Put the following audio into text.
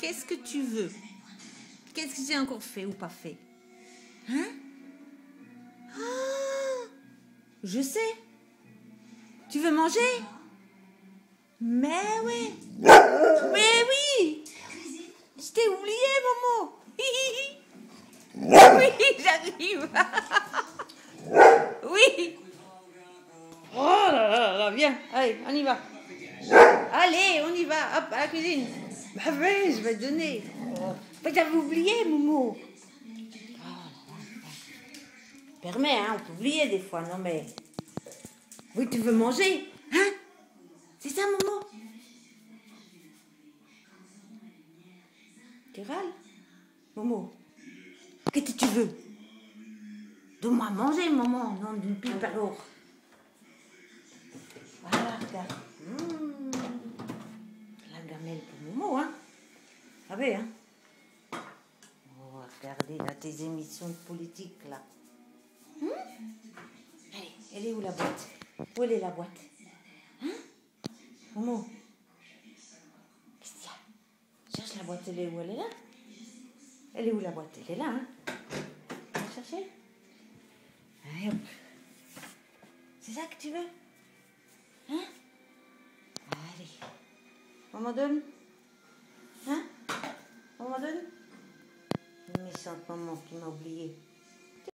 qu'est-ce que tu veux? Qu'est-ce que j'ai encore fait ou pas fait? Hein? Oh, je sais. Tu veux manger? Mais oui. Mais oui. Je t'ai oublié, Momo. Oui, j'arrive. Oui. Oh là là là, viens. Allez, on y va. Allez, on y va. Hop, à la cuisine. Bah oui, je vais te donner. Mais t'avais oublié, Momo. Permets, hein, on peut oublier des fois, non mais... Oui, tu veux manger? Hein? C'est ça, Momo? Tu râles? Momo, qu'est-ce que tu veux? Donne-moi à manger, maman, non d'une pipe alors. Voilà, regarde. La gamelle pour Momo, hein? Ah oui, hein? Oh, regardez là tes émissions de politique, là. Allez, elle est où la boîte? Où elle est la boîte? Hein? Momo? Qu'est-ce qu'il y a? Cherche la boîte, elle est où? Elle est là? Elle est où la boîte? Elle est là, hein? Tu vas chercher? Allez, hop. C'est ça que tu veux? Hein? Allez. Maman donne? Hein? Maman donne? Une méchante maman qui m'a oublié.